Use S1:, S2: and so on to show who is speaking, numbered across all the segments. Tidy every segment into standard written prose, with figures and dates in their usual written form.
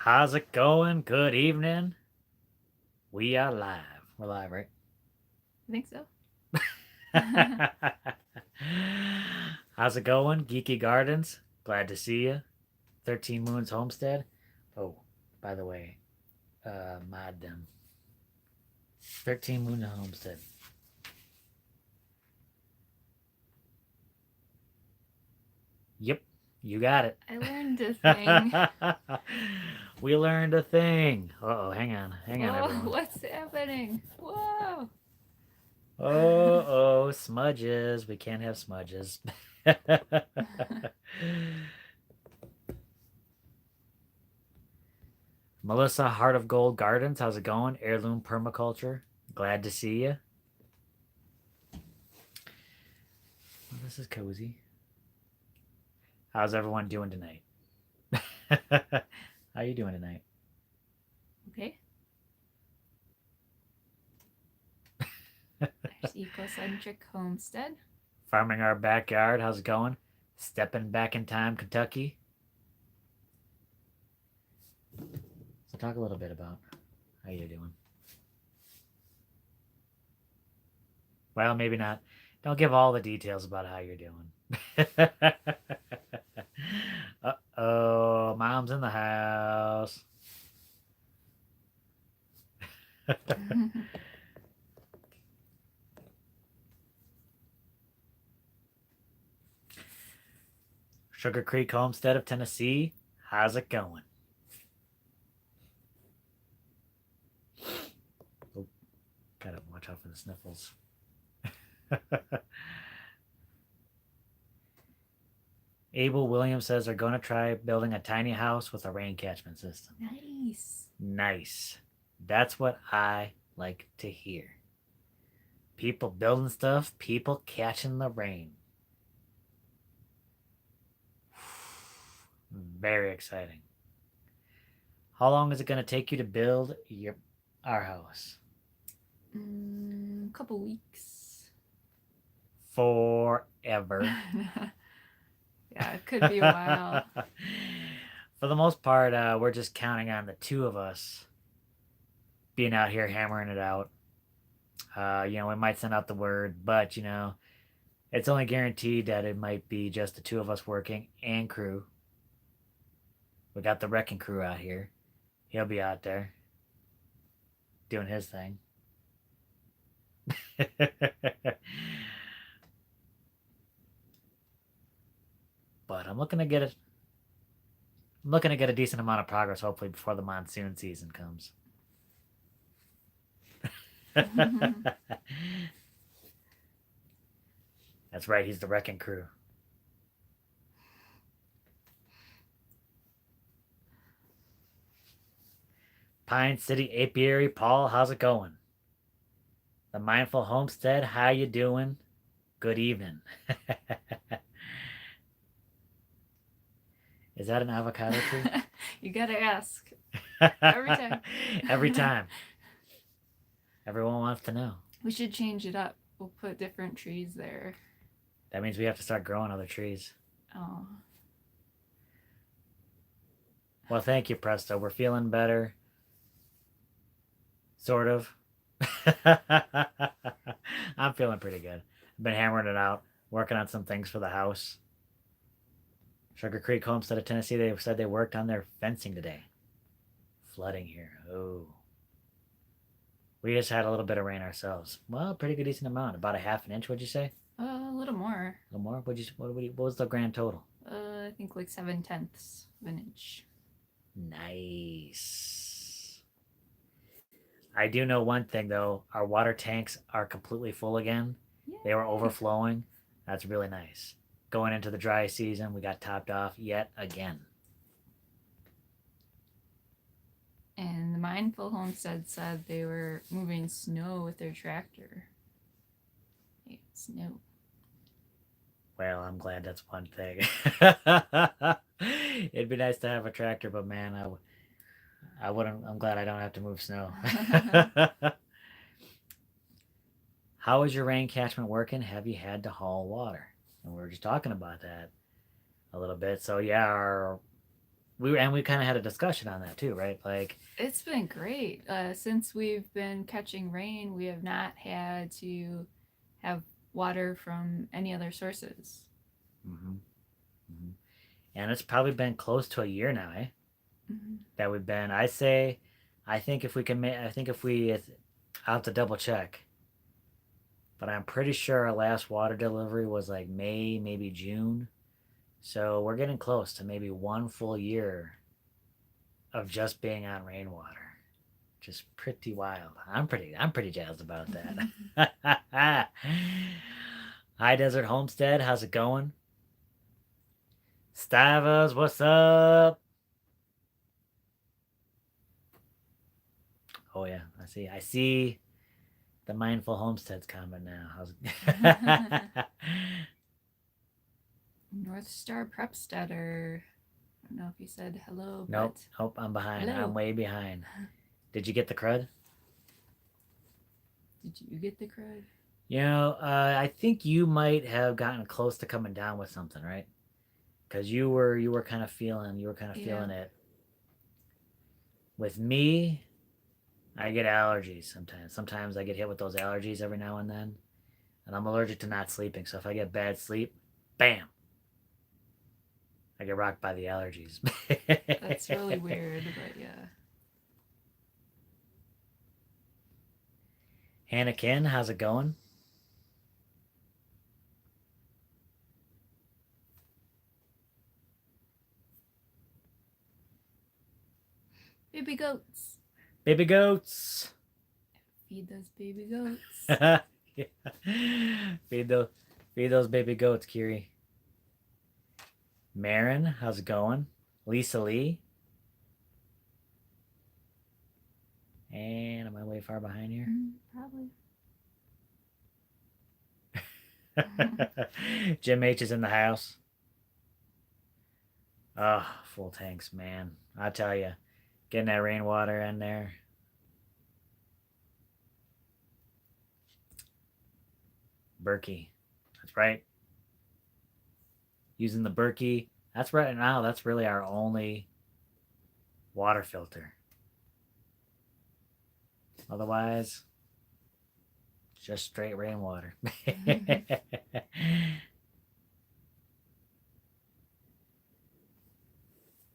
S1: How's it going? Good evening. We are live. We're live, right?
S2: I think so.
S1: How's it going? Geeky Gardens. Glad to see you. 13 Moons Homestead. Oh, by the way, mod them. 13 Moon Homestead. Yep, you got it.
S2: I learned a thing.
S1: We learned a thing. Uh oh, hang on. Hang on,
S2: Whoa,
S1: everyone.
S2: what's happening? Whoa.
S1: Oh, smudges. We can't have smudges. Melissa, Heart of Gold Gardens, how's it going? Heirloom Permaculture, glad to see you. Well, this is cozy. How's everyone doing tonight? How you doing tonight?
S2: Okay. There's Ecocentric Homestead.
S1: Farming our backyard, how's it going? Stepping back in time, Kentucky. So talk a little bit about how you're doing. Well, maybe not. Don't give all the details about how you're doing. Uh-oh, mom's in the house. Sugar Creek Homestead of Tennessee, how's it going? Oh, gotta watch out for the sniffles. Abel Williams says they're going to try building a tiny house with a rain catchment system.
S2: Nice.
S1: Nice. That's what I like to hear. People building stuff, people catching the rain. Very exciting. How long is it going to take you to build our house?
S2: Couple weeks.
S1: Forever.
S2: Yeah, it could be a while.
S1: For the most part, we're just counting on the two of us being out here hammering it out. We might send out the word, but it's only guaranteed that it might be just the two of us working and crew. We got the wrecking crew out here. He'll be out there doing his thing. But I'm looking to get it. I'm looking to get a decent amount of progress, hopefully, before the monsoon season comes. That's right. He's the wrecking crew. Pine City Apiary, Paul, how's it going? The Mindful Homestead, how you doing? Good evening. Is that an avocado tree?
S2: You gotta ask. Every time.
S1: Every time. Everyone wants to know.
S2: We should change it up. We'll put different trees there.
S1: That means we have to start growing other trees.
S2: Oh.
S1: Well, thank you, Presto. We're feeling better. Sort of. I'm feeling pretty good. I've been hammering it out, working on some things for the house. Sugar Creek Homestead of Tennessee, they said they worked on their fencing today. Flooding here. Oh. We just had a little bit of rain ourselves. Well, pretty good, decent amount. About a half an inch, would you say?
S2: A little more.
S1: A little more? What was the grand total?
S2: I think like 7/10 of an inch.
S1: Nice. I do know one thing though. Our water tanks are completely full again.
S2: Yay.
S1: They were overflowing. That's really nice. Going into the dry season, we got topped off yet again.
S2: And the Mindful Homestead said they were moving snow with their tractor. Hey, snow.
S1: Well, I'm glad that's one thing. It'd be nice to have a tractor, but man, I wouldn't. I'm glad I don't have to move snow. How is your rain catchment working? Have you had to haul water? And we were just talking about that a little bit. So yeah, we kind of had a discussion on that too, right? Like,
S2: It's been great. Since we've been catching rain, we have not had to have water from any other sources.
S1: hmm hmm and it's probably been close to a year now, eh?
S2: Mm-hmm.
S1: That we've been. I say, I think if we can make, I think if we, I'll have to double check, but I'm pretty sure our last water delivery was like May, maybe June. So we're getting close to maybe one full year of just being on rainwater. Just pretty wild. I'm pretty jazzed about that. High Desert Homestead, how's it going? Stavas, what's up? Oh yeah, I see the mindful homesteads comment now. How's it?
S2: North Star Prepstetter. I don't know if he said hello,
S1: Nope,
S2: but
S1: nope, I'm behind. I'm
S2: hello.
S1: way behind. Did you get the crud?
S2: Did you get the crud?
S1: I think you might have gotten close to coming down with something, right? Because you were kind of
S2: Yeah.
S1: feeling it. With me, I get allergies sometimes. Sometimes I get hit with those allergies every now and then, and I'm allergic to not sleeping. So if I get bad sleep, bam, I get rocked by the allergies.
S2: That's really weird, but yeah.
S1: Hannah how's it going?
S2: Baby goats.
S1: Baby goats.
S2: Feed those baby goats.
S1: Yeah. Feed those feed those baby goats, Kiri. Marin, how's it going? Lisa Lee. And am I way far behind here?
S2: Probably.
S1: Jim H is in the house. Oh, full tanks, man. I tell you, getting that rainwater in there. Berkey. That's right. Using the Berkey. That's right now. That's really our only water filter. Otherwise, just straight rainwater.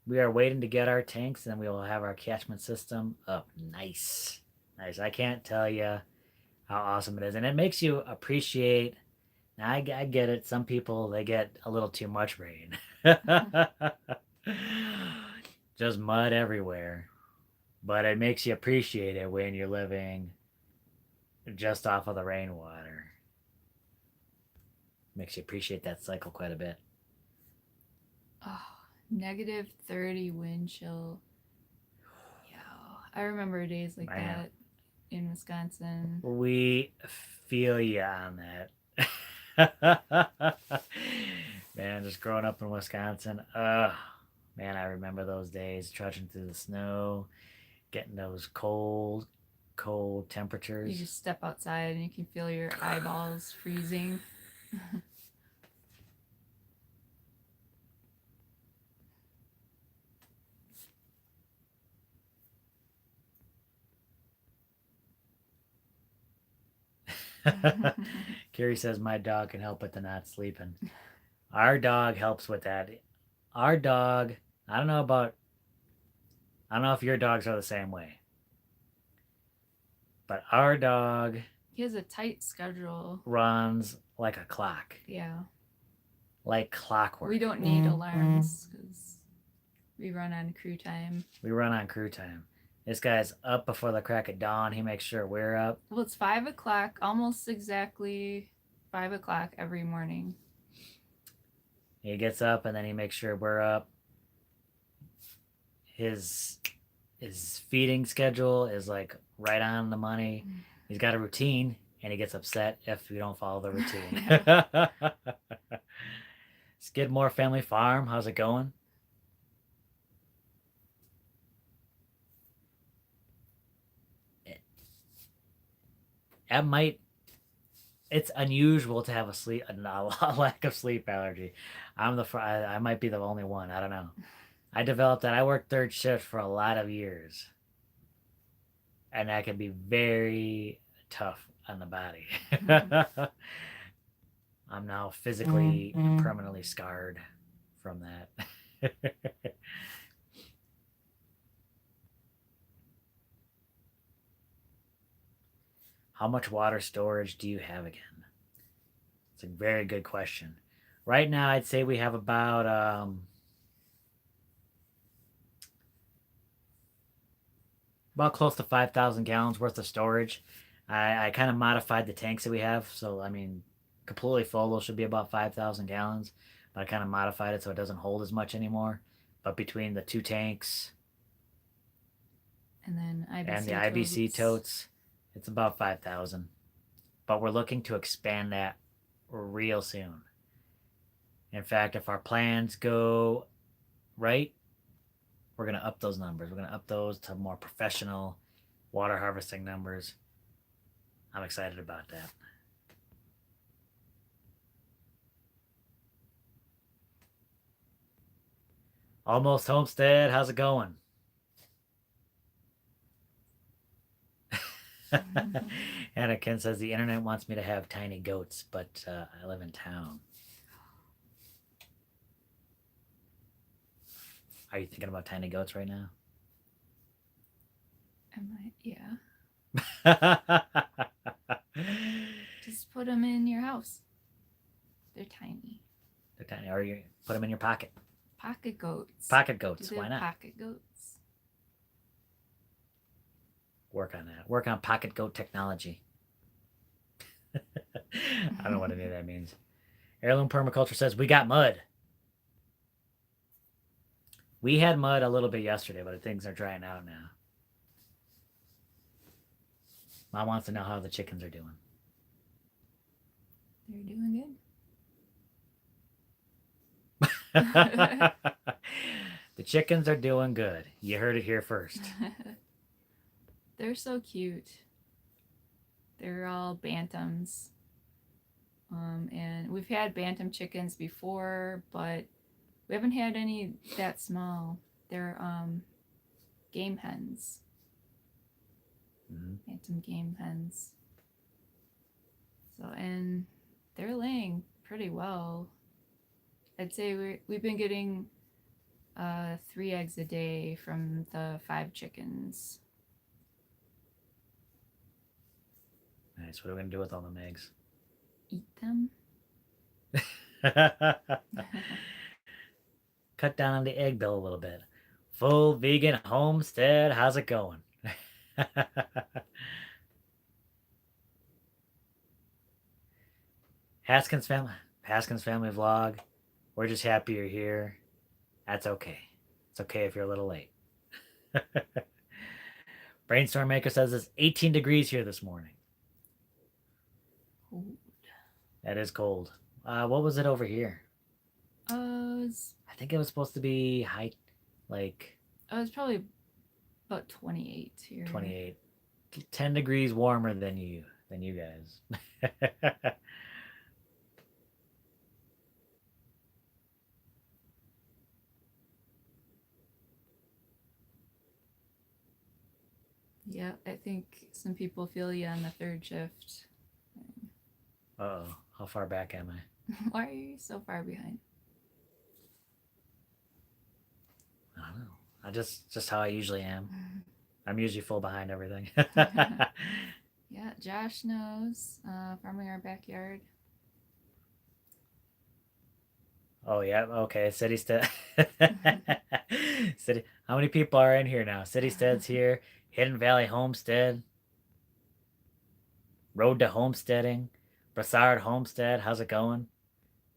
S1: We are waiting to get our tanks, and we will have our catchment system up. Nice. Nice. I can't tell you how awesome it is. And it makes you appreciate. Now, I get it. Some people, they get a little too much rain. Just mud everywhere. But it makes you appreciate it when you're living just off of the rainwater. Makes you appreciate that cycle quite a bit.
S2: Oh, -30 wind chill. Yeah, I remember days like
S1: Man,
S2: that in Wisconsin.
S1: we feel you on that. Man, just growing up in Wisconsin, man, I remember those days trudging through the snow, getting those cold
S2: You
S1: temperatures.
S2: just step outside and you can feel your eyeballs freezing.
S1: Carrie says my dog can help with the not sleeping. Our dog helps with that. Our dog, I don't know about, I don't know if your dogs are the same way, but our dog
S2: He has a tight schedule.
S1: runs like a clock,
S2: Yeah.
S1: like clockwork.
S2: We don't need alarms because we run on crew time.
S1: We run on crew time. This guy's up before the crack of dawn. He makes sure we're up.
S2: Well, it's 5 o'clock, almost exactly 5 o'clock every morning.
S1: He gets up and then he makes sure we're up. His feeding schedule is like right on the money. He's got a routine and he gets upset if we don't follow the routine. Skidmore Family Farm, how's it going? That might it's unusual to have a lack of sleep allergy. I might be the only one. I don't know. I developed that. I worked third shift for a lot of years, and that can be very tough on the body. I'm now physically and permanently scarred from that. How much water storage do you have again? It's a very good question. Right now, I'd say we have about close to 5,000 gallons worth of storage. I kind of modified the tanks that we have. So, I mean, completely full, those should be about 5,000 gallons. But I kind of modified it so it doesn't hold as much anymore. But between the two tanks
S2: And then
S1: and the
S2: IBC
S1: IBC
S2: totes.
S1: totes, it's about 5,000. But we're looking to expand that real soon. In fact, if our plans go right, we're going to up those numbers. We're going to up those to more professional water harvesting numbers. I'm excited about that. Almost Homestead, how's it going? Anakin says the internet wants me to have tiny goats, but I live in town. Are you thinking about tiny goats right now?
S2: Am I? Yeah.
S1: They're
S2: Just put them in your house. They're tiny.
S1: tiny. Or you put them in your pocket.
S2: Pocket goats.
S1: Pocket
S2: Do
S1: goats.
S2: they
S1: Why
S2: have
S1: not?
S2: pocket goats?
S1: Work on that. Work on pocket goat technology. I don't know what any of that means. Heirloom Permaculture says we got mud. We had mud a little bit yesterday, but things are drying out now. Mom wants to know how the chickens are doing.
S2: They're doing
S1: The chickens are doing good. You heard it here first.
S2: good. They're so cute. They're all bantams. And we've had bantam chickens before, but we haven't had any that small. They're game hens.
S1: Mm-hmm.
S2: Bantam game hens. So, and they're laying pretty well. I'd say we've been getting 3 eggs a day from the 5 chickens.
S1: Nice. What are we going to do with all them eggs?
S2: Eat them.
S1: Cut down on the egg bill a little bit. Full vegan homestead. How's it going? Haskins family vlog. We're just happy you're here. That's okay. It's okay if you're a little late. Brainstorm Maker says it's 18 degrees here this morning.
S2: Cold.
S1: That is cold. What was it over here?
S2: It's
S1: I think it was supposed to be high, like
S2: it's probably about 28 here.
S1: 28, 10 degrees warmer than you guys.
S2: Yeah, I think some people feel you on the 3rd shift.
S1: Uh-oh, how far back am I?
S2: Why are you so far behind?
S1: I don't know. I just how I usually am. I'm usually full behind everything.
S2: Yeah, Josh knows. Farming our backyard.
S1: Oh yeah, okay. City. How many people are in here now? Stead's here. Hidden Valley Homestead. Road to Homesteading. Brassard Homestead. How's it going?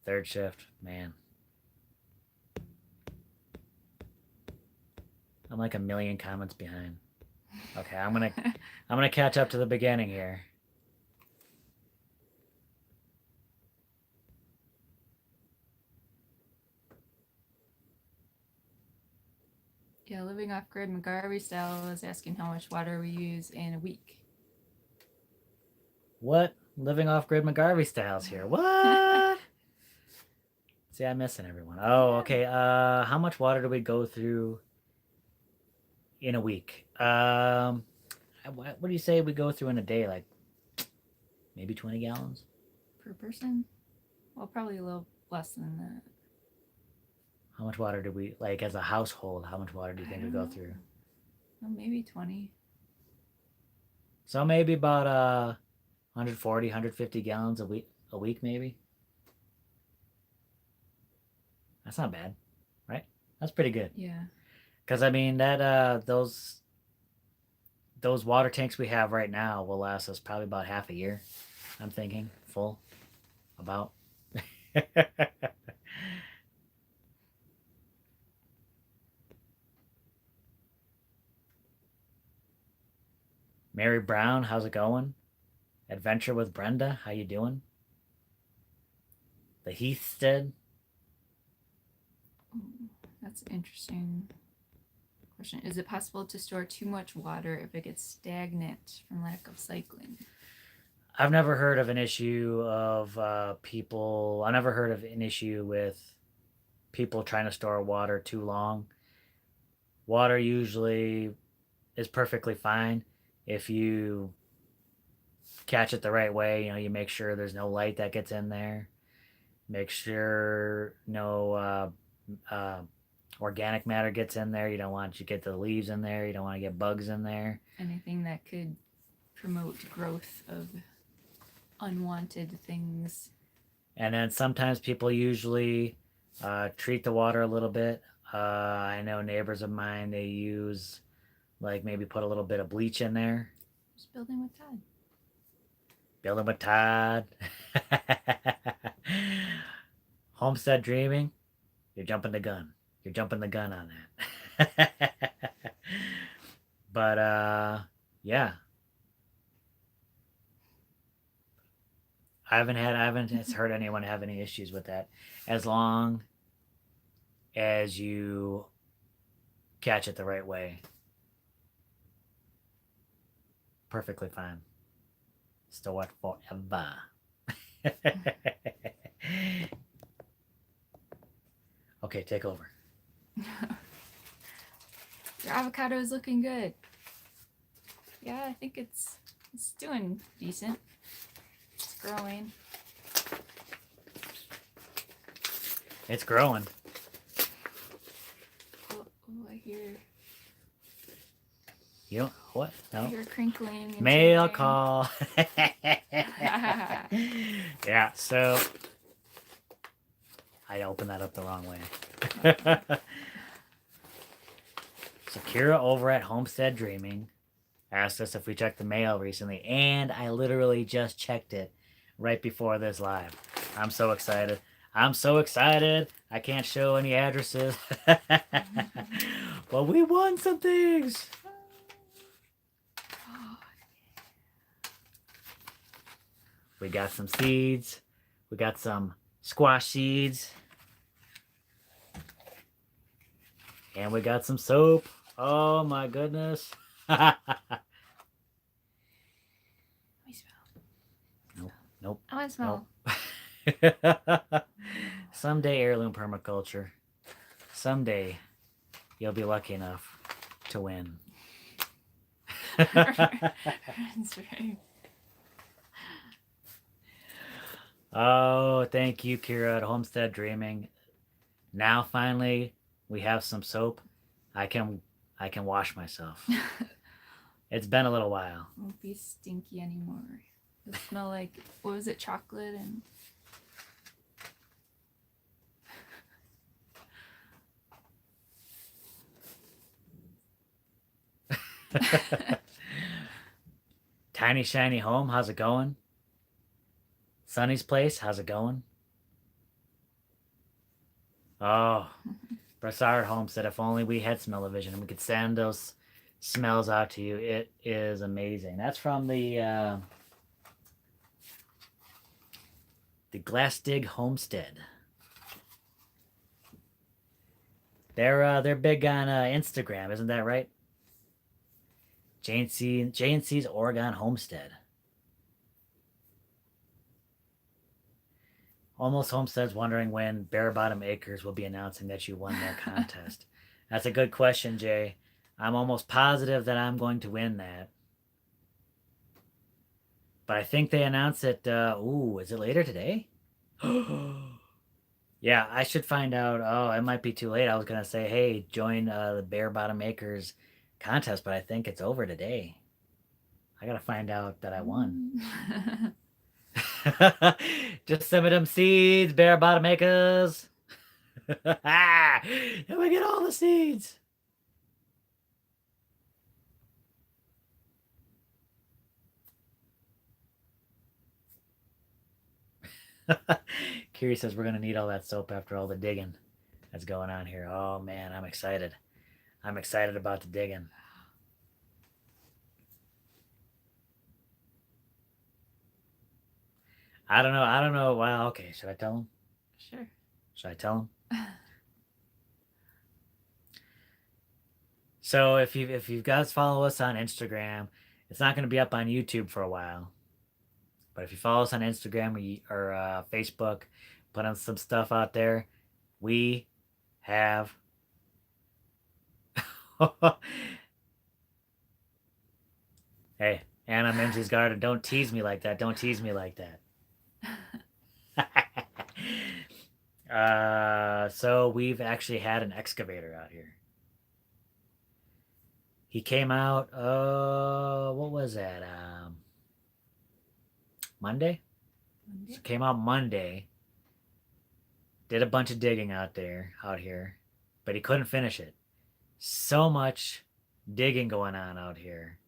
S1: 3rd shift, man. I'm like a million comments behind. Okay, I'm gonna catch up to the beginning here.
S2: Yeah, living off grid McGarvey style is asking how much water we use in a week.
S1: What? Living off grid McGarvey styles here. What? See, I'm missing everyone. Oh,
S2: Yeah.
S1: okay. How much water do we go through in a week? What do you say we go through in a day? Like maybe 20 gallons?
S2: Per person? Well, probably a little less than that.
S1: How much water do we, like as a household, how much water do you
S2: I
S1: think we
S2: don't
S1: go
S2: know.
S1: through?
S2: Well, maybe 20.
S1: So maybe about 140, 150 gallons a week maybe. That's not bad, right? That's pretty good.
S2: Yeah.
S1: Because I mean that those water tanks we have right now will last us probably about half a year. I'm thinking full about. Mary Brown, how's it going? Adventure with Brenda, how you doing? The Heathstead.
S2: Ooh, that's interesting. Question: is it possible to store too much water if it gets stagnant from lack of cycling?
S1: I've never heard of an issue of people. I never heard of an issue with people trying to store water too long. Water usually is perfectly fine if you catch it the right way. You know, you make sure there's no light that gets in there. Make sure no organic matter gets in there. You don't want you to get the leaves in there. You don't want to get bugs in there.
S2: Anything that could promote growth of unwanted things.
S1: And then sometimes people usually treat the water a little bit. I know neighbors of mine, they use like maybe put a little bit of bleach in there.
S2: Just building with Todd.
S1: Building with Todd. Homestead dreaming. You're jumping the gun. You're jumping the gun on that. But yeah. I haven't heard anyone have any issues with that. As long as you catch it the right way. Perfectly fine. Store it forever. Okay, take over.
S2: Your avocado is looking good. Yeah, I think it's doing decent. It's growing.
S1: It's growing.
S2: Oh, I hear
S1: You don't what?
S2: I
S1: No.
S2: hear crinkling. And
S1: Mail
S2: changing.
S1: call. Yeah, so I opened that up the wrong way. Sakura over at Homestead Dreaming asked us if we checked the mail recently, and I literally just checked it right before this live. I'm so excited. I'm so excited. I can't show any addresses. But we won some things. We got some seeds. We got some squash seeds. And we got some soap. Oh my goodness.
S2: Let me smell.
S1: Nope.
S2: I want to smell.
S1: Nope. Someday heirloom permaculture. Someday you'll be lucky enough to win.
S2: That's right.
S1: Oh, thank you, Kira at Homestead Dreaming. Now finally we have some soap. I can wash myself. It's been a little while.
S2: Won't be stinky anymore. It'll smell like, what was it, chocolate and
S1: Tiny Shiny Home, how's it going? Sunny's Place, how's it going? Oh, Brassard Home said if only we had smell-o-vision and we could send those smells out to you. It is amazing. That's from the Glassdig Homestead. They're big on Instagram, isn't that right? J&C's Oregon Homestead. Almost Homestead's wondering when Bare Bottom Acres will be announcing that you won their contest. That's a good question, Jay. I'm almost positive that I'm going to win that. But I think they announced it. Ooh, is it later today? Yeah, I should find out. Oh, it might be too late. I was gonna say, hey, join the Bare Bottom Acres contest, but I think it's over today. I gotta find out that I won. Just some of them seeds, Bare Bottom Acres. And we get all the seeds. Kiri says we're gonna need all that soap after all the digging that's going on here. Oh man, I'm excited. I'm excited about the digging. I don't know. I don't know. Well, okay. Should I tell him?
S2: Sure.
S1: Should I tell him? So if you guys follow us on Instagram, it's not going to be up on YouTube for a while. But if you follow us on Instagram or Facebook, put on some stuff out there. We have. Hey, Anna Minji's garden. Don't tease me like that. Don't tease me like that. So we've actually had an excavator out here. He came out. What was that? Monday. So came out Monday. Did a bunch of digging out here, but he couldn't finish it. So much digging going on out here.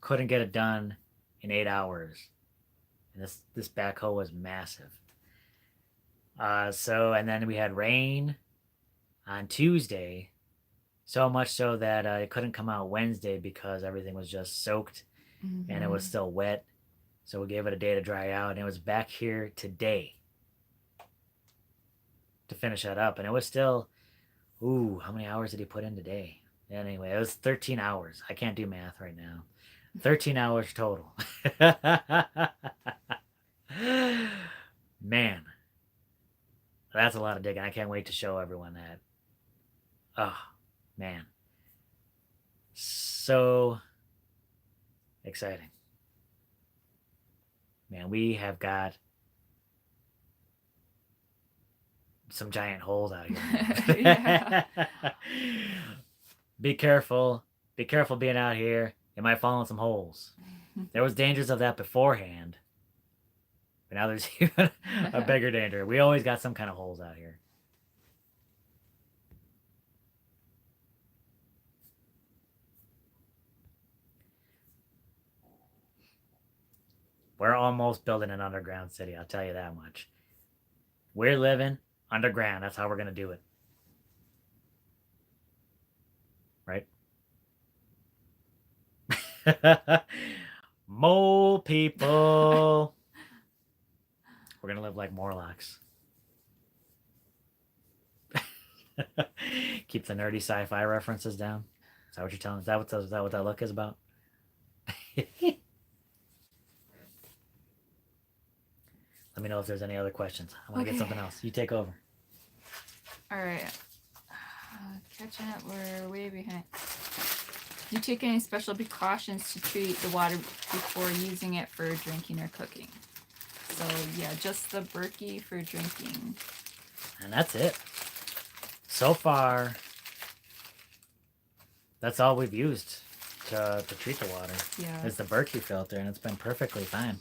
S1: Couldn't get it done in 8 hours. And this backhoe was massive. And then we had rain on Tuesday, so much so that it couldn't come out Wednesday because everything was just soaked and it was still wet. So we gave it a day to dry out, and it was back here today to finish that up. And it was still, ooh, how many hours did he put in today? Anyway, it was 13 hours. I can't do math right now. 13 hours total. Man, that's a lot of digging. I can't wait to show everyone that. Oh, man. So exciting. Man, we have got some giant holes out here.
S2: Yeah.
S1: Be careful. Be careful being out here. You might fall in some holes. There was dangers of that beforehand. But now there's even a bigger danger. We always got some kind of holes out here. We're almost building an underground city, I'll tell you that much. We're living underground. That's how we're going to do it. Right? Mole people. We're going to live like Morlocks. Keep the nerdy sci-fi references down. Is that what you're telling? Is that what that look is about? Let me know if there's any other questions. I want to get something else. You take over.
S2: All right. Catching up, we're way behind. Do you take any special precautions to treat the water before using it for drinking or cooking? So yeah, just the Berkey for drinking.
S1: And that's it. So far, that's all we've used to treat the water.
S2: Yeah.
S1: Is the Berkey filter, and it's been perfectly fine.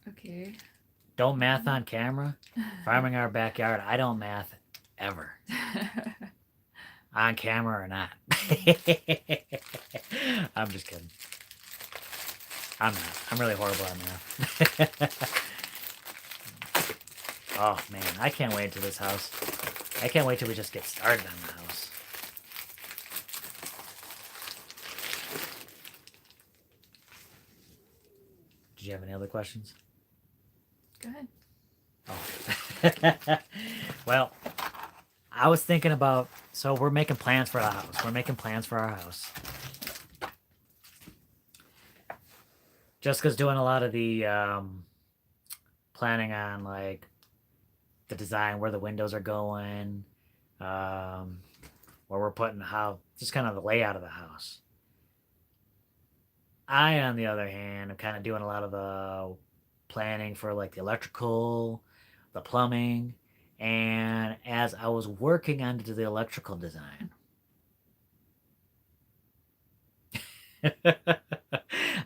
S2: Okay.
S1: Don't math on camera. Farming our backyard, I don't math ever. On camera or not. I'm just kidding. I'm not. I'm really horrible at math. Oh man, I can't wait to this house. I can't wait till we just get started on the house. Did you have any other questions?
S2: Go ahead.
S1: Oh. Well, I was thinking about, so we're making plans for the house. We're making plans for our house. Jessica's doing a lot of the planning on like the design, where the windows are going, um, where we're putting how just kind of the layout of the house. I, on the other hand, am kind of doing a lot of the planning for like the electrical, the plumbing, and as I was working on the electrical design,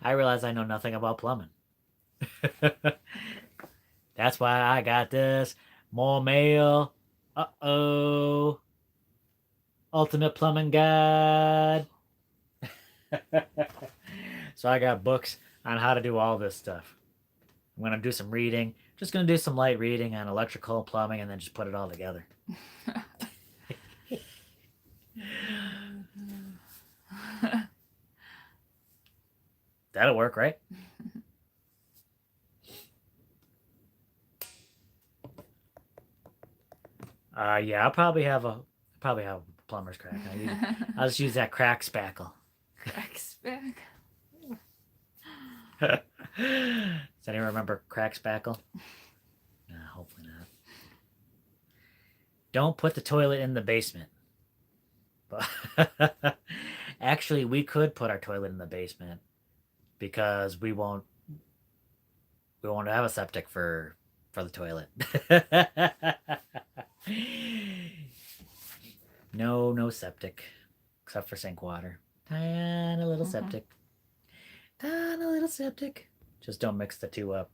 S1: I realized I know nothing about plumbing. That's why I got this more mail. Uh-oh. Ultimate plumbing guide. So I got books on how to do all this stuff. I'm gonna do some reading. Just gonna do some light reading on electrical, plumbing, and then just put it all together. That'll work, right? Yeah, I'll probably have a plumber's crack. I'll just use that crack spackle.
S2: Cracks back.
S1: Does anyone remember crack spackle? Hopefully not. Don't put the toilet in the basement. But actually, we could put our toilet in the basement because we won't have a septic for the toilet. No septic except for sink water. Tiny little septic. Tiny little septic. Just don't mix the two up.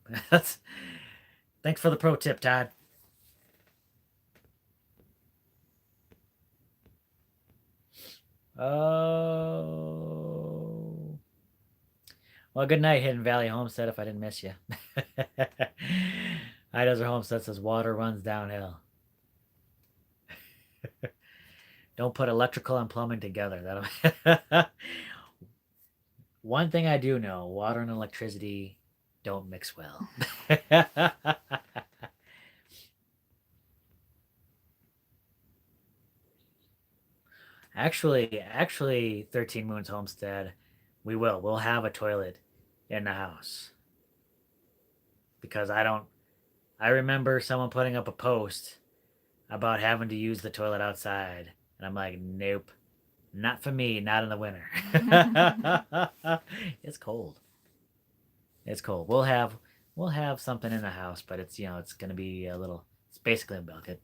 S1: Thanks for the pro tip, Todd. Oh. Well, good night, Hidden Valley Homestead, if I didn't miss you. High Desert Homestead says water runs downhill. Don't put electrical and plumbing together. That'll. One thing I do know: water and electricity don't mix well. Actually, 13 Moons Homestead, we will. We'll have a toilet in the house because I don't. I remember someone putting up a post about having to use the toilet outside, and I'm like, nope, not for me, not in the winter. It's cold. It's cold. We'll have something in the house, but it's gonna be a little. It's basically a bucket.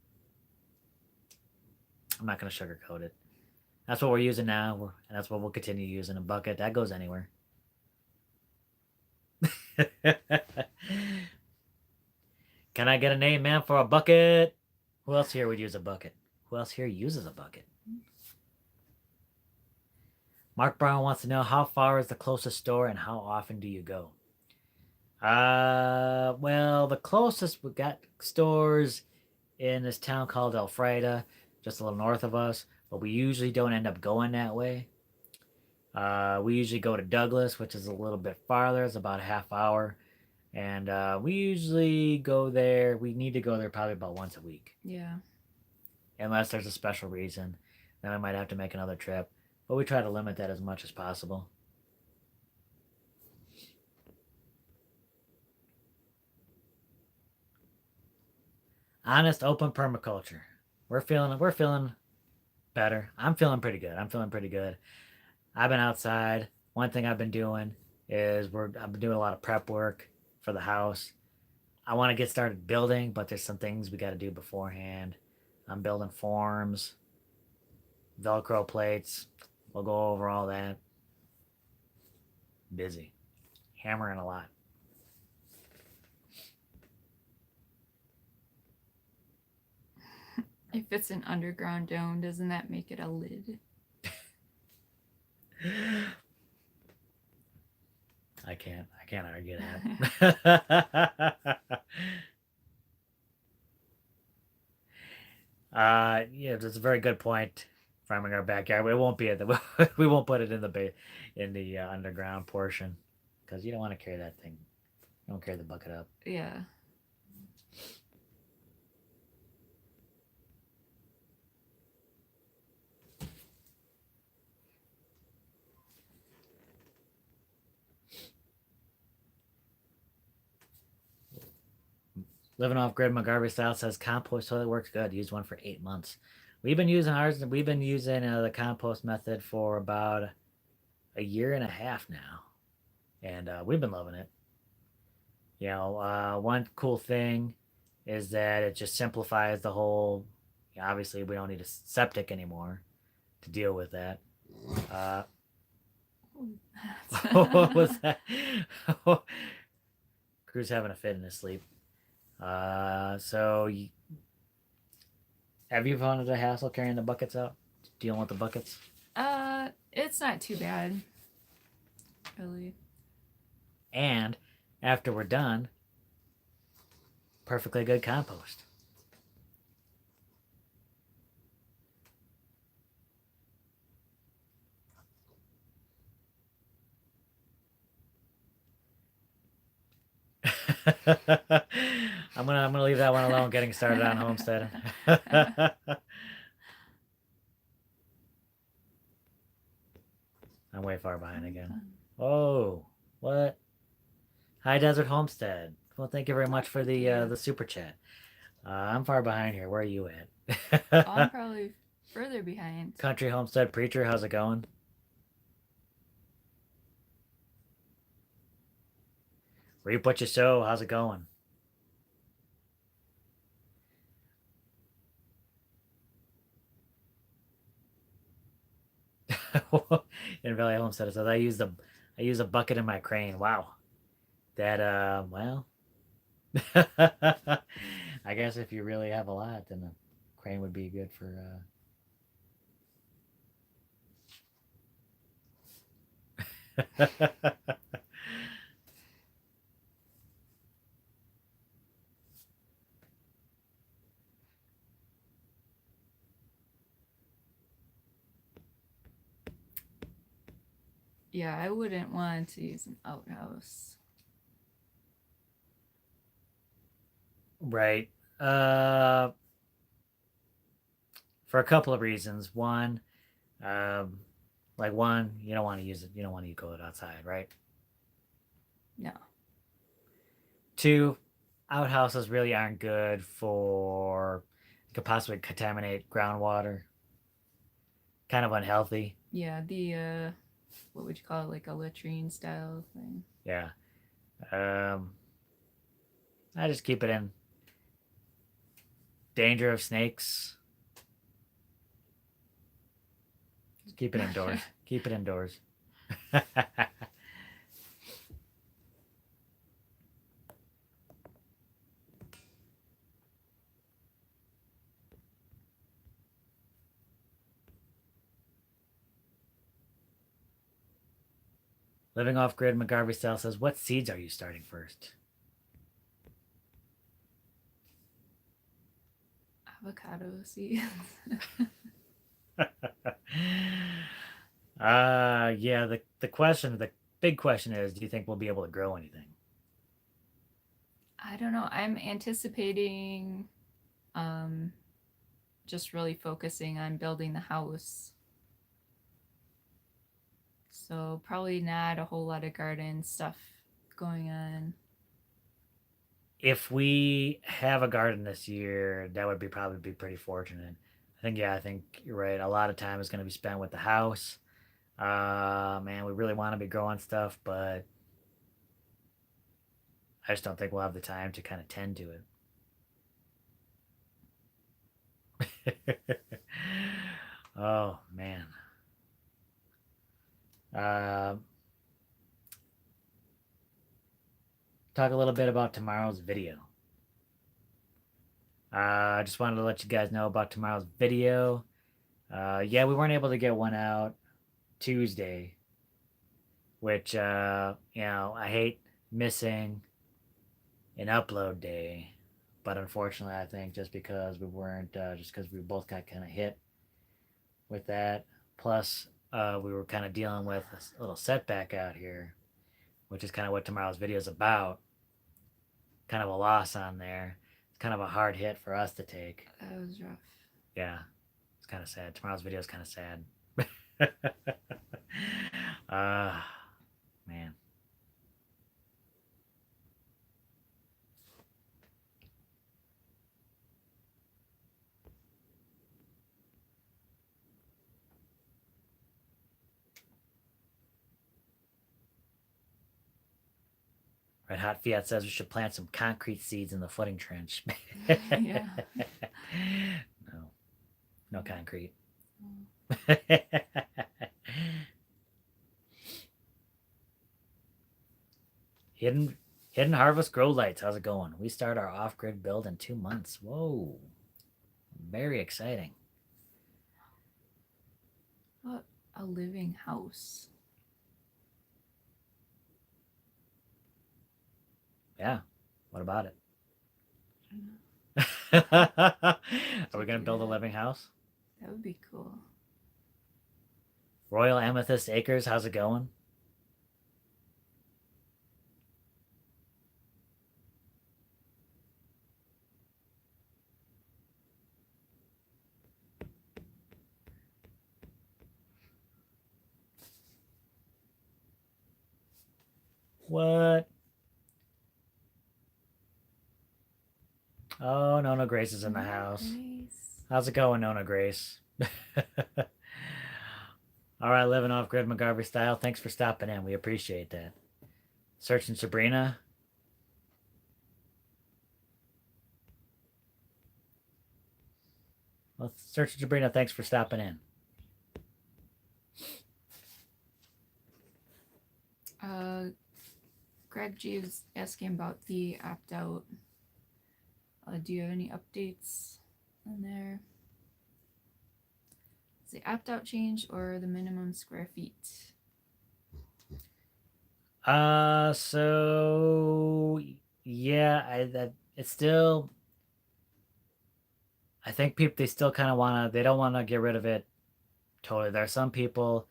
S1: I'm not gonna sugarcoat it. That's what we're using now, and that's what we'll continue using. A bucket that goes anywhere. Can I get a name, man, for a bucket? Who else here would use a bucket? Who else here uses a bucket? Mark Brown wants to know how far is the closest store and how often do you go? Well, the closest we got stores in this town called Elfrida, just a little north of us, but we usually don't end up going that way. We usually go to Douglas, which is a little bit farther. It's about a half hour. And we usually go there. We need to go there probably about once a week.
S2: Yeah.
S1: Unless there's a special reason. Then I might have to make another trip. But we try to limit that as much as possible. Honest, open permaculture. We're feeling better. I'm feeling pretty good. I'm feeling pretty good. I've been outside. One thing I've been doing is I've been doing a lot of prep work for the house. I want to get started building, but there's some things we got to do beforehand. I'm building forms, Velcro plates. We'll go over all that. Busy. Hammering a lot.
S2: If it's an underground dome, doesn't that make it a lid?
S1: I can't argue that. Yeah, that's a very good point. Farming our backyard, it won't be at the. We won't put it in the underground portion, because you don't want to carry that thing. You don't carry the bucket up.
S2: Yeah.
S1: Living off grid McGarvey style says compost toilet works good. Used one for 8 months. We've been using ours. We've been using the compost method for about a year and a half now, and we've been loving it. One cool thing is that it just simplifies the whole. Obviously, we don't need a septic anymore to deal with that. Uh, what was that? Crew's having a fit in his sleep. So have you found it a hassle carrying the buckets out? Dealing with the buckets?
S2: It's not too bad, really.
S1: And after we're done, perfectly good compost. I'm gonna leave that one alone. Getting started on homesteading. I'm way far behind again. Oh, what? Hi, Desert Homestead. Well, thank you very much for the super chat. I'm far behind here. Where are you
S2: Oh, I'm
S1: at?
S2: probably further behind.
S1: Country Homestead Preacher, how's it going? Where you put your show? How's it going? In Valley Homestead, so I use a bucket in my crane. Wow, that well, I guess if you really have a lot, then a crane would be good for.
S2: Yeah, I wouldn't want to use an outhouse.
S1: Right. For a couple of reasons. Um, one, you don't want to use it. You don't want to go it outside, right?
S2: No.
S1: Two, outhouses really aren't good for. Could possibly contaminate groundwater. Kind of unhealthy.
S2: Yeah, the what would you call it, like a latrine style thing?
S1: Yeah. Um, I just keep it in. Danger of snakes. Just keep it indoors. Keep it indoors. Living off grid, McGarvey style says, "What seeds are you starting first?"
S2: Avocado seeds.
S1: Yeah. The big question is, do you think we'll be able to grow anything?
S2: I don't know. I'm anticipating um just really focusing on building the house. So probably not a whole lot of garden stuff going on.
S1: If we have a garden this year, that would be probably be pretty fortunate. I think you're right. A lot of time is going to be spent with the house. Man, we really want to be growing stuff, but I just don't think we'll have the time to kind of tend to it. Oh man. Uh, Talk a little bit about tomorrow's video. I just wanted to let you guys know about tomorrow's video. Yeah, we weren't able to get one out Tuesday, which I hate missing an upload day, but unfortunately, I think just because we weren't, just because we both got kind of hit with that, plus we were kind of dealing with a little setback out here, which is kind of what tomorrow's video is about. Kind of a loss on there. It's kind of a hard hit for us to take.
S2: That was rough.
S1: Yeah, it's kind of sad. Tomorrow's video is kind of sad. uh, Man. Red Hot Fiat says we should plant some concrete seeds in the footing trench.
S2: Yeah.
S1: No, no concrete.
S2: Mm.
S1: hidden Hidden Harvest Grow Lights. How's it going? We start our off-grid build in 2 months. Whoa, very exciting.
S2: What a living house.
S1: Yeah. What about it?
S2: I don't know.
S1: Are
S2: To
S1: we gonna
S2: do
S1: build a
S2: that.
S1: living house?
S2: That would be cool.
S1: Royal Amethyst Acres. How's it going? What? Oh, Nona Grace is in the
S2: Nona
S1: house.
S2: Grace.
S1: How's it going, Nona Grace? All right, living off grid McGarvey style. Thanks for stopping in. We appreciate that. Searching Sabrina. Well, Searching Sabrina, thanks for stopping in.
S2: Greg G was asking about the opt out. Do you have any updates on there? Is the opt out change or the minimum square feet?
S1: So yeah, it's still. I think people they still kind of wanna. They don't want to get rid of it totally. There are some people,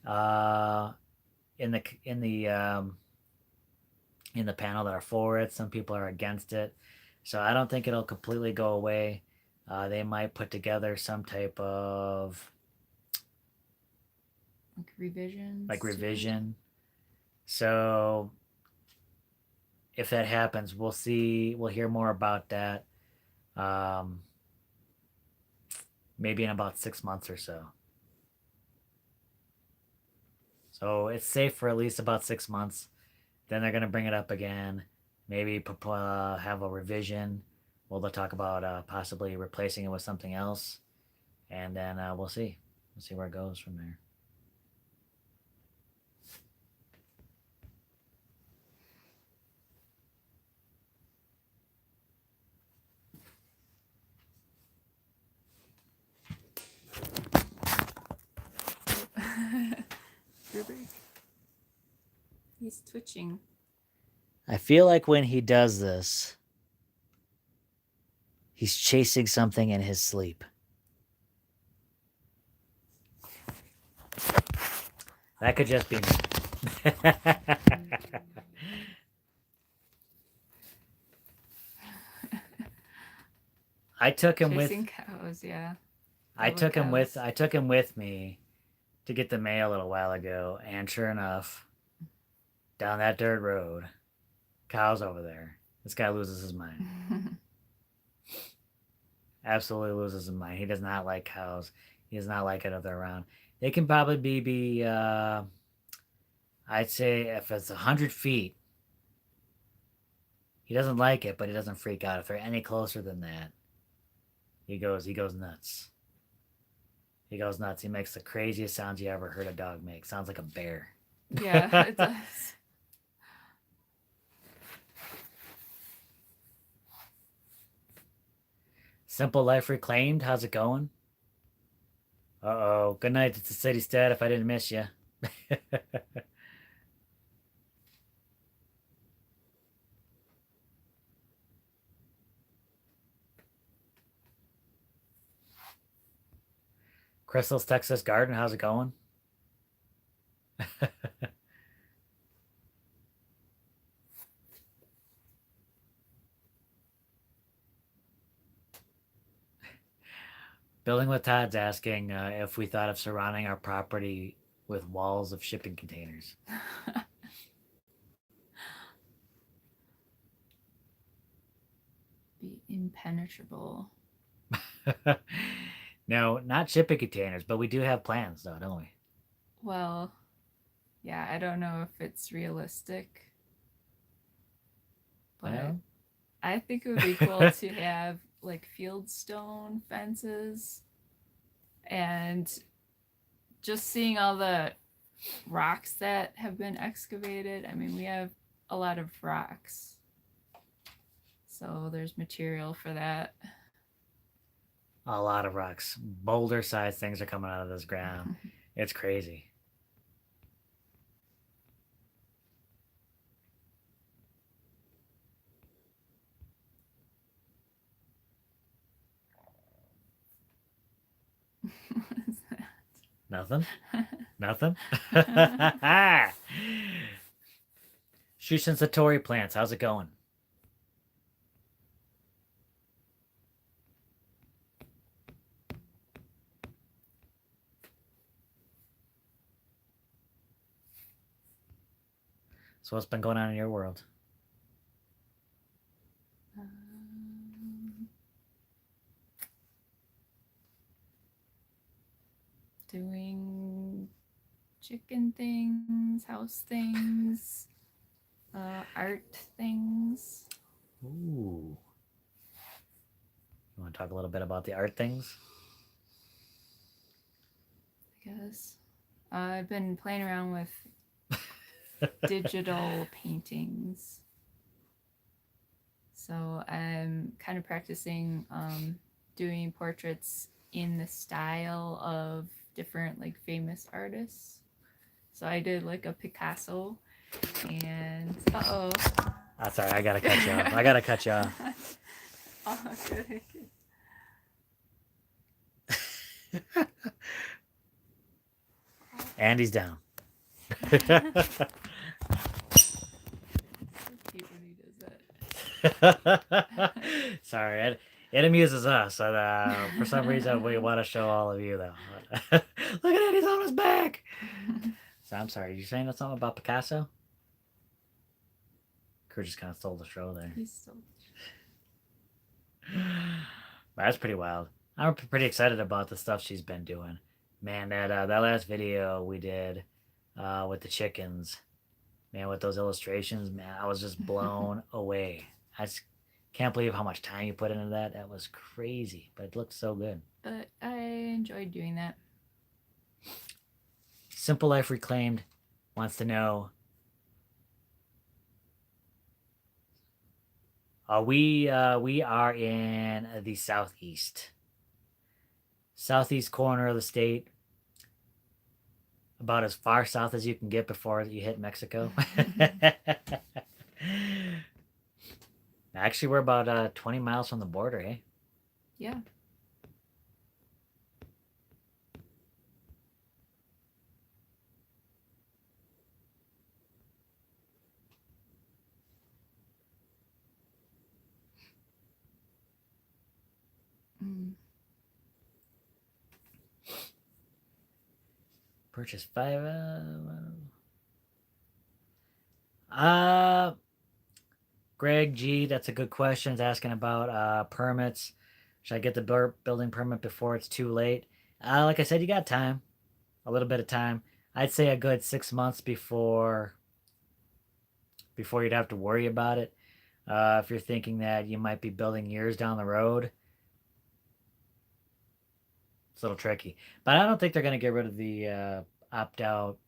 S1: uh, in the panel that are for it. Some people are against it. So I don't think it'll completely go away. They might put together some type of
S2: Like revisions?
S1: like
S2: To it?
S1: revision. So if that happens, we'll see. We'll hear more about that. Um, Maybe in about 6 months or so. So it's safe for at least about 6 months. Then they're gonna bring it up again. Maybe have a revision. Well, they'll talk about possibly replacing it with something else, and then we'll see. We'll see where it goes from there.
S2: Gruber? He's twitching.
S1: I feel like when he does this, he's chasing something in his sleep. That could just be me. I took him with
S2: Chasing cows, yeah.
S1: I
S2: Love
S1: took him with
S2: cows.
S1: I took him with me to get the mail a little while ago, and sure enough, down that dirt road, cows over there. This guy loses his mind. Absolutely loses his mind. He does not like cows. He does not like it if they're around. They can probably I'd say if it's 100 feet, he doesn't like it, but he doesn't freak out. If they're any closer than that, he goes nuts. He goes nuts. He makes the craziest sounds you ever heard a dog make. Sounds like a bear.
S2: Yeah, it does.
S1: Simple Life Reclaimed. How's it going? Uh-oh. Good night. It's a city stat if I didn't miss you. Crystal's Texas Garden. How's it going? Building with Todd's asking if we thought of surrounding our property with walls of shipping containers.
S2: Be impenetrable.
S1: No, not shipping containers, but we do have plans, though, don't we?
S2: Well, yeah, I don't know if it's realistic. but
S1: Well,
S2: I think it would be cool to have like fieldstone fences and just seeing all the rocks that have been excavated. I mean, we have a lot of rocks, so there's material for that.
S1: a lot of rocks, boulder sized things are coming out of this ground. It's crazy.
S2: What is
S1: Nothing. Nothing.
S2: that?
S1: Shushin Satori plants. How's it going? So what's been going on in your world?
S2: Um, doing chicken things, house things, art things.
S1: Ooh. You want to talk a little bit about the art things?
S2: I guess I've been playing around with digital paintings. So I'm kind of practicing doing portraits in the style of different like famous artists. So I did like a Picasso and oh.
S1: Sorry, I gotta cut you off. I gotta cut you off.
S2: Oh, good.
S1: Andy's down.
S2: So cute when he does that.
S1: Sorry, it amuses us. And, for some reason, we want to show all of you, though. Look at Andy's on his back. So I'm sorry. You saying something about Picasso? Crew just kind of stole the show there.
S2: He's so.
S1: That's pretty wild. I'm pretty excited about the stuff she's been doing. Man, that last video we did with the chickens, man, with those illustrations, man, I was just blown away. I just can't believe how much time you put into that. That was crazy, but it looked so good.
S2: But I enjoyed doing that.
S1: Simple Life Reclaimed wants to know. We are in the southeast corner of the state, about as far south as you can get before you hit Mexico. Actually, we're about 20 miles from the border, eh?
S2: Yeah. Mm.
S1: Purchase 5. Uh, Greg G, that's a good question. Is asking about permits. Should I get the building permit before it's too late? Like I said, you got time, a little bit of time. I'd say a good 6 months before you'd have to worry about it. If you're thinking that you might be building years down the road, it's a little tricky. But I don't think they're going to get rid of the opt out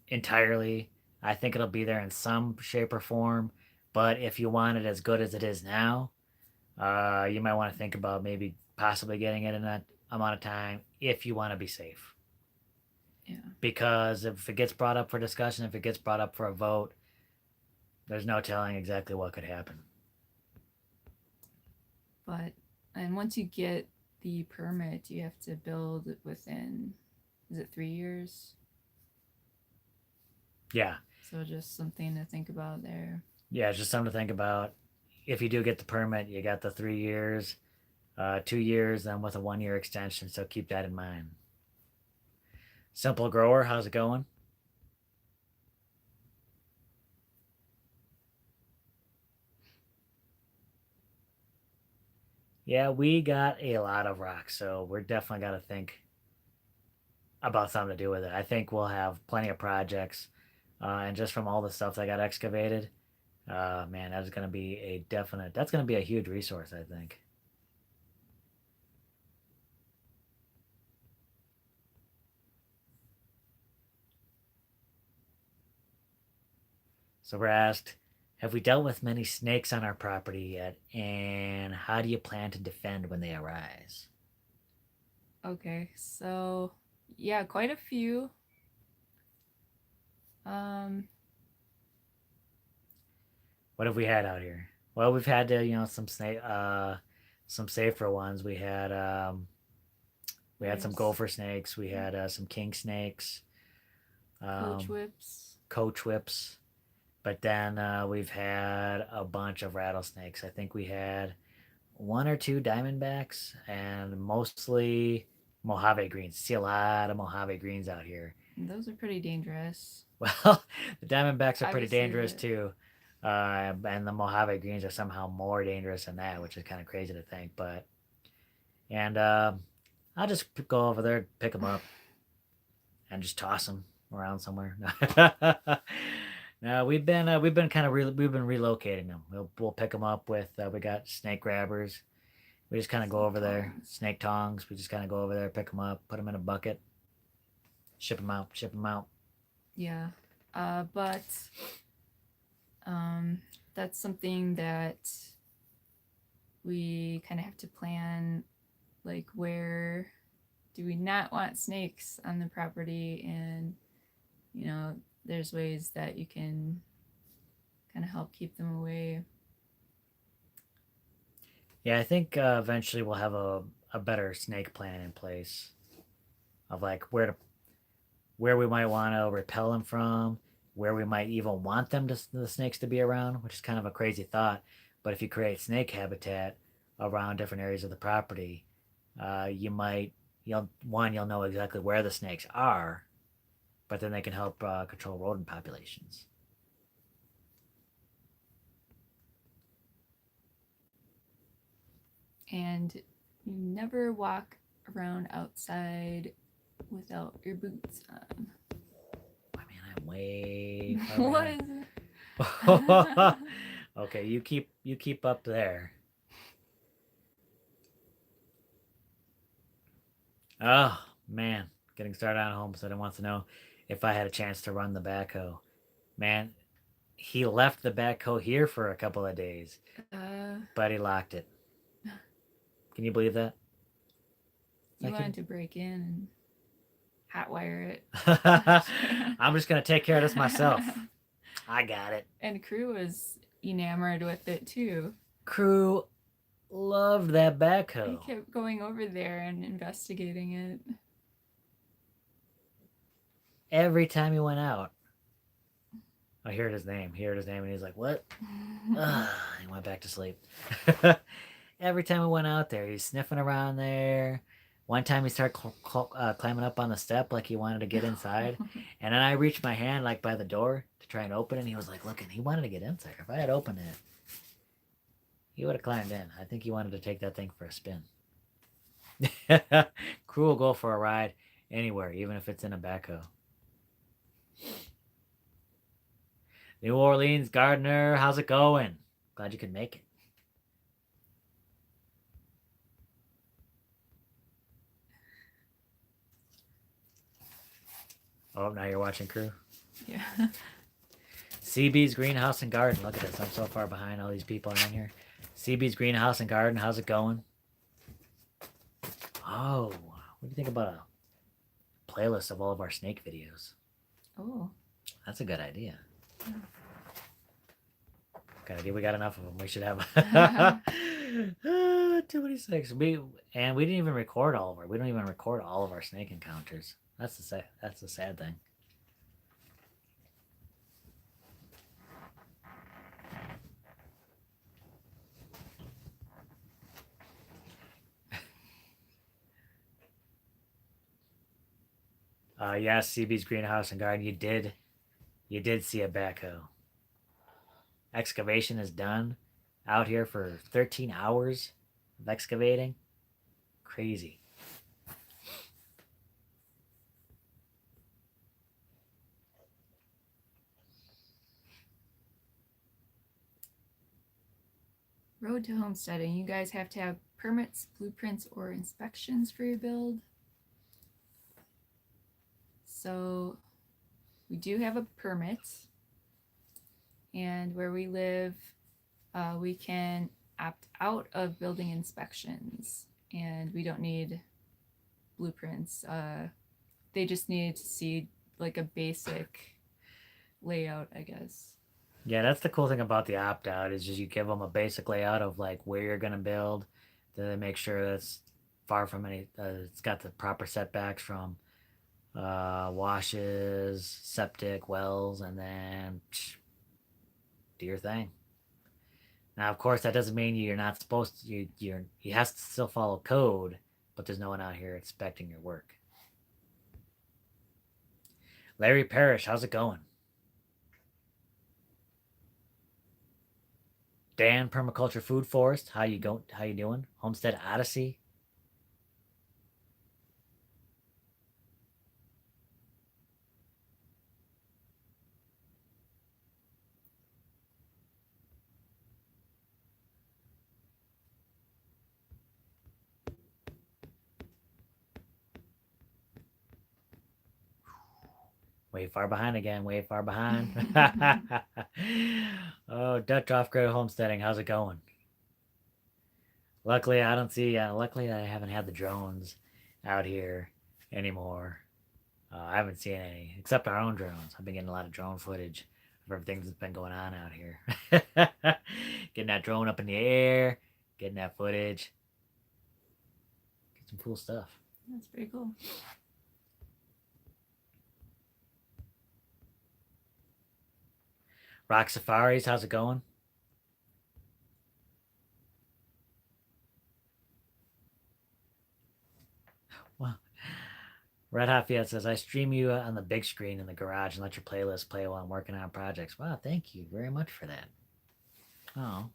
S1: entirely. I think it'll be there in some shape or form. But if you want it as good as it is now, you might want to think about maybe possibly getting it in that amount of time if you want to be safe.
S2: Yeah.
S1: Because if it gets brought up for discussion, if it gets brought up for a vote, there's no telling exactly what could happen.
S2: But and once you get the permit, you have to build within, is it 3 years?
S1: Yeah.
S2: So just something to think about there.
S1: Yeah, it's just something to think about. If you do get the permit, you got the 3 years, 2 years, then with a 1 year extension. So keep that in mind. Simple Grower, how's it going? Yeah, we got a lot of rocks, so we're definitely got to think about something to do with it. I think we'll have plenty of projects And just from all the stuff that got excavated, man, that's gonna be a definite. That's gonna be a huge resource, I think. So we're asked, have we dealt with many snakes on our property yet? And how do you plan to defend when they arise?
S2: Okay, so yeah, quite a few. Um,
S1: What have we had out here? Well, we've had some safer ones. We had some
S2: there's
S1: gopher snakes. We had some king snakes,
S2: coach
S1: um,
S2: whips.
S1: coach whips. But then we've had a bunch of rattlesnakes. I think we had one or two diamondbacks and mostly Mojave greens. See a lot of Mojave greens out here.
S2: Those are pretty dangerous.
S1: Well, the diamondbacks are pretty
S2: Obviously,
S1: dangerous too. And the Mojave greens are somehow more dangerous than that, which is kind of crazy to think. But, and I'll just go over there, pick them up, and just toss them around somewhere. No, we've been kind of we've been relocating them. We'll pick them up with we got snake grabbers. We just kind of go
S2: snake
S1: over there,
S2: tongs.
S1: snake tongs. We just kind of go over there, pick them up, put them in a bucket, ship them out, ship them out.
S2: Yeah, but that's something that we kind of have to plan. Like, where do we not want snakes on the property? And there's ways that you can kind of help keep them away.
S1: Yeah, I think eventually we'll have a better snake plan in place of like where we might want to repel them from, where we might even want the snakes to be around, which is kind of a crazy thought. But if you create snake habitat around different areas of the property, you might you'll know exactly where the snakes are, but then they can help control rodent populations.
S2: And you never walk around outside without your boots on.
S1: I mean, I'm way far
S2: What
S1: behind.
S2: is it?
S1: Okay, you keep up there. Oh man, getting started on homestead. I wants to know if I had a chance to run the backhoe. Man, he left the backhoe here for a couple of days,
S2: uh,
S1: but he locked it. Can you believe that?
S2: you wanted to break in and hotwire it.
S1: I'm just gonna take care of this myself. I got it.
S2: And crew was enamored with it too.
S1: Crew loved that
S2: He
S1: backhoe.
S2: kept going over there and investigating it.
S1: Every time he went out, I heard his name. He heard his name, and he's like, "What?" He went back to sleep. Every time we went out there, he's sniffing around there. One time he started climbing up on the step like he wanted to get inside, and then I reached my hand like by the door to try and open it. And he was like looking. He wanted to get in there. If I had opened it, he would have climbed in. I think he wanted to take that thing for a spin. Crew will go for a ride anywhere, even if it's in a backhoe. New Orleans Gardener, how's it going? Glad you could make it. Oh, now you're watching Crew.
S2: Yeah.
S1: CB's Greenhouse and Garden. Look at this. I'm so far behind all these people around here. CB's Greenhouse and Garden. How's it going? Oh, what do you think about a playlist of all of our snake videos?
S2: Oh.
S1: That's a good idea. Good idea. We got enough of them. We should have too many snakes. We didn't even record all of our. We don't even record all of our snake encounters. That's the sad thing. Yes, CB's Greenhouse and Garden. You did see a backhoe. Excavation is done out here for 13 hours of excavating. Crazy.
S2: Road to homesteading. You guys have to have permits, blueprints, or inspections for your build. So we do have a permit, and where we live, we can opt out of building inspections, and we don't need blueprints. They just need to see like a basic layout, I guess.
S1: Yeah, that's the cool thing about the opt out is just you give them a basic layout of like where you're gonna build, then they make sure that's far from any. It's got the proper setbacks from washes, septic, wells, and then do your thing. Now, of course, that doesn't mean you're not supposed to. You has to still follow code, but there's no one out here inspecting your work. Larry Parrish, how's it going? Dan, Permaculture Food Forest, how you go? How you doing? Homestead Odyssey. Way far behind again. Way far behind. Oh, Dutch off grid homesteading. How's it going? Luckily, I don't see. Luckily, I haven't had the drones out here anymore. I haven't seen any except our own drones. I've been getting a lot of drone footage of everything that's been going on out here. Getting that drone up in the air, getting that footage. Get some cool stuff.
S2: That's pretty cool.
S1: Rock Safaris, how's it going? Well, Red Hot Fiat says, I stream you on the big screen in the garage and let your playlist play while I'm working on projects. Wow, thank you very much for that. Oh.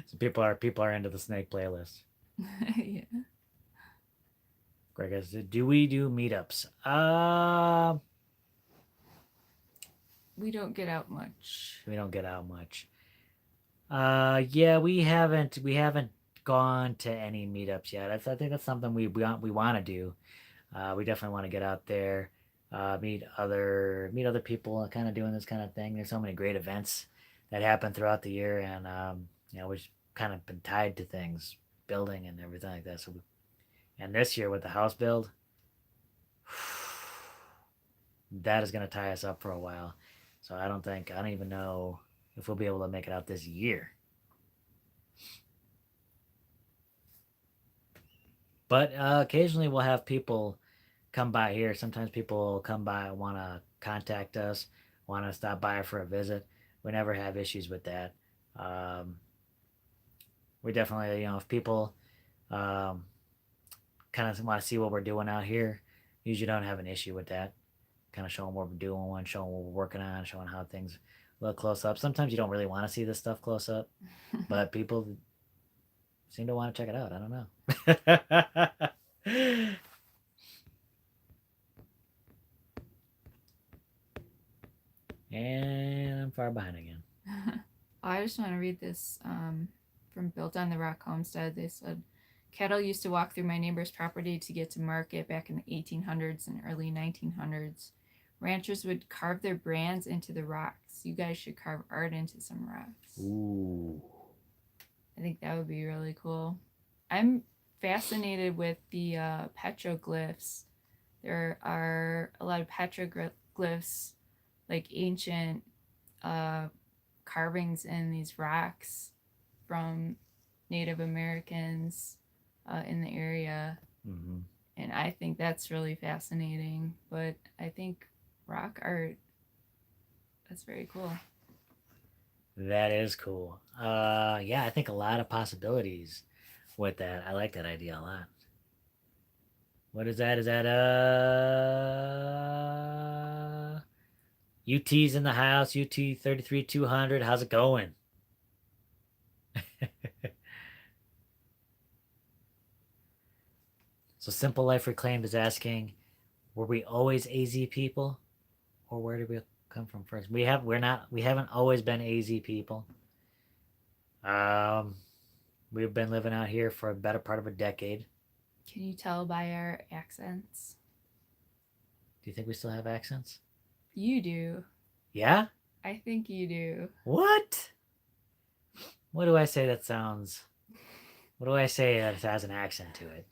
S1: So people are into the snake playlist.
S2: Yeah.
S1: Greg says, do we do meetups?
S2: We don't get out much.
S1: We don't get out much. Yeah, we haven't gone to any meetups yet. I think that's something we want to do. We definitely want to get out there, meet other people, kind of doing this kind of thing. There's so many great events that happen throughout the year, and we've kind of been tied to things, building and everything like that. And this year with the house build, that is going to tie us up for a while. So I don't even know if we'll be able to make it out this year. But occasionally we'll have people come by here. Sometimes people come by, want to contact us, want to stop by for a visit. We never have issues with that. Um, we definitely, if people um, kind of want to see what we're doing out here, usually don't have an issue with that. Kind of showing what we're doing, showing what we're working on, showing how things look close up. Sometimes you don't really want to see this stuff close up, but people seem to want to check it out. I don't know. And I'm far behind again.
S2: I just want to read this from Built on the Rock Homestead. They said, cattle used to walk through my neighbor's property to get to market back in the 1800s and early 1900s. Ranchers would carve their brands into the rocks. You guys should carve art into some rocks.
S1: Ooh.
S2: I think that would be really cool. I'm fascinated with the petroglyphs. There are a lot of petroglyphs, like ancient carvings in these rocks from Native Americans in the area.
S1: Mm-hmm.
S2: And I think that's really fascinating. But I think rock art, that's very cool.
S1: That is cool. Yeah, I think a lot of possibilities with that. I like that idea a lot. What is that? Is that UT's in the house? UT 33 200. How's it going? So Simple Life Reclaimed is asking, were we always AZ people, or where did we come from first? We haven't always been AZ people. Um, we've been living out here for a better part of a decade.
S2: Can you tell by our accents?
S1: Do you think we still have accents?
S2: You do.
S1: Yeah?
S2: I think you do.
S1: What? What do I say that sounds... What do I say that has an accent to it?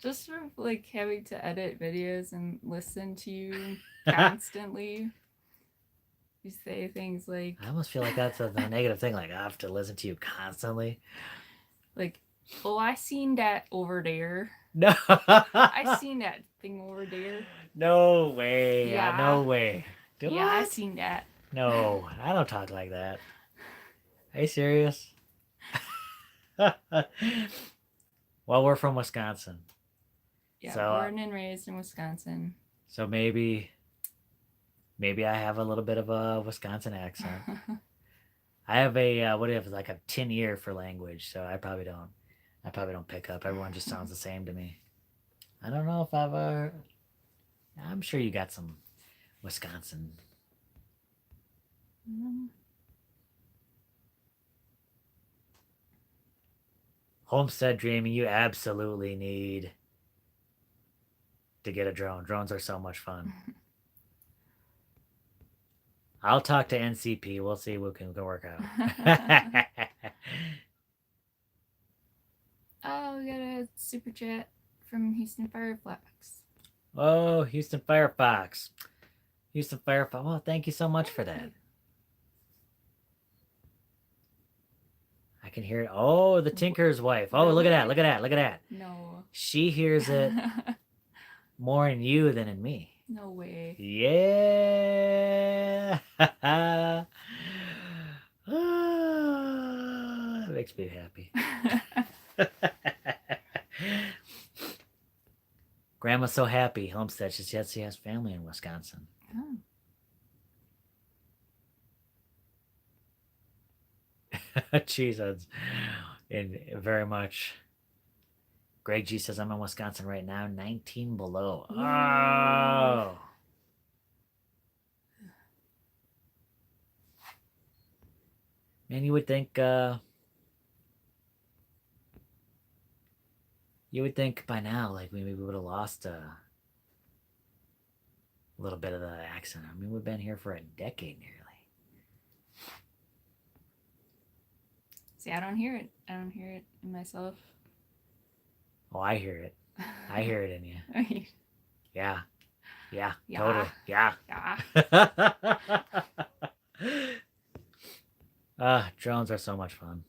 S2: Just from like having to edit videos and listen to you constantly. You say things like
S1: I almost feel like that's a negative thing. Like, I have to listen to you constantly.
S2: like, oh, I seen that over there.
S1: No.
S2: I seen that thing over there.
S1: No way.
S2: Yeah.
S1: No way. Do
S2: Yeah, I
S1: what?
S2: seen that.
S1: No, I don't talk like that. Are you serious? Well, we're from Wisconsin.
S2: Yeah,
S1: So,
S2: born and raised in Wisconsin.
S1: so maybe I have a little bit of a Wisconsin accent. I have a what do you have, like a tin ear for language, so I probably don't pick up. Everyone just sounds the same to me. I don't know if I'm sure you got some Wisconsin. Homestead dreaming, you absolutely need to get a drone. Drones are so much fun. I'll talk to NCP. We'll see what can work out.
S2: Oh, we got a super chat from Houston Firefox.
S1: Oh, Houston Firefox. Houston Firefox. Well, thank you so much for that. I can hear it. Oh, the Tinker's wife. Oh,
S2: Really?
S1: look at that. Look at that. Look at that.
S2: No.
S1: She hears it more in you than in me.
S2: No way.
S1: Yeah. That makes me happy. Grandma's so happy. Homestead. She says she has family in Wisconsin.
S2: Oh.
S1: Jesus. And very much. Greg G says, I'm in Wisconsin right now, 19 below.
S2: Ooh.
S1: Oh. Man, you would think by now, like we would have lost a little bit of the accent. I mean, we've been here for a decade nearly.
S2: See, I don't hear it. I don't hear it in myself.
S1: Oh, I hear it. I hear it in you. Yeah. Yeah.
S2: Yeah.
S1: Totally. Yeah.
S2: Yeah.
S1: Drones are so much fun.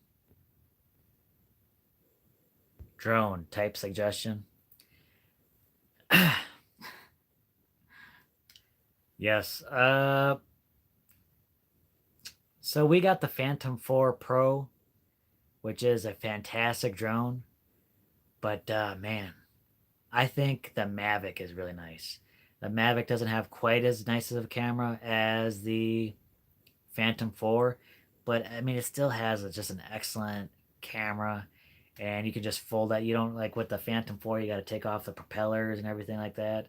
S1: Drone type suggestion. Yes. So we got the Phantom 4 Pro, which is a fantastic drone. But man, I think the Mavic is really nice. The Mavic doesn't have quite as nice of a camera as the Phantom 4, but I mean, it still has just an excellent camera, and you can just fold that. You don't like with the Phantom 4, you got to take off the propellers and everything like that.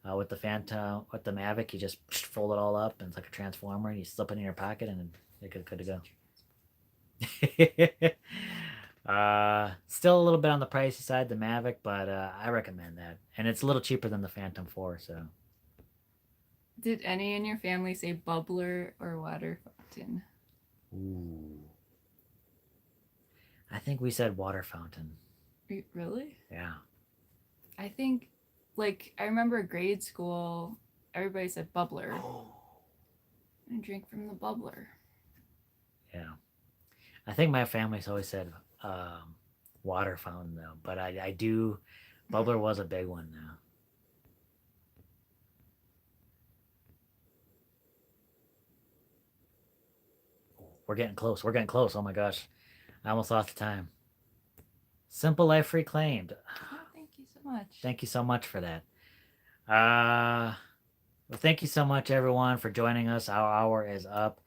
S1: With the Mavic, you just fold it all up, and it's like a transformer, and you slip it in your pocket, and you're good to go. Still a little bit on the pricey side, the Mavic, but I recommend that, and it's a little cheaper than the Phantom 4. So,
S2: Did any in your family say bubbler or water fountain?
S1: ooh, I think we said water fountain.
S2: Really?
S1: Yeah.
S2: I think, like, I remember grade school, everybody said bubbler.
S1: Oh.
S2: And drink from the bubbler.
S1: Yeah. I think my family's always said water fountain though, but I do. Bubbler was a big one now. We're getting close. We're getting close. Oh my gosh. I almost lost the time. Simple Life Reclaimed.
S2: Oh, thank you so much.
S1: Thank you so much for that. Well, thank you so much, everyone, for joining us. Our hour is up.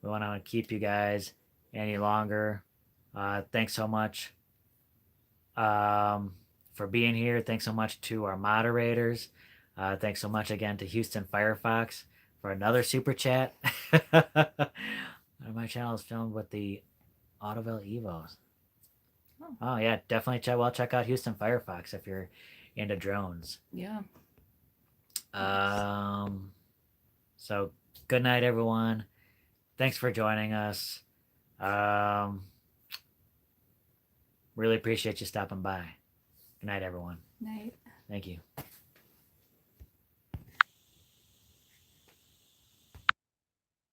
S1: We want to keep you guys any longer. Thanks so much for being here. Thanks so much to our moderators. Thanks so much again to Houston Firefox for another super chat. My channel is filmed with the Autoville Evos. Oh yeah, definitely check out Houston Firefox if you're into drones.
S2: Yeah.
S1: So good night, everyone. Thanks for joining us. Really appreciate you stopping by. Good night, everyone.
S2: Night.
S1: Thank you.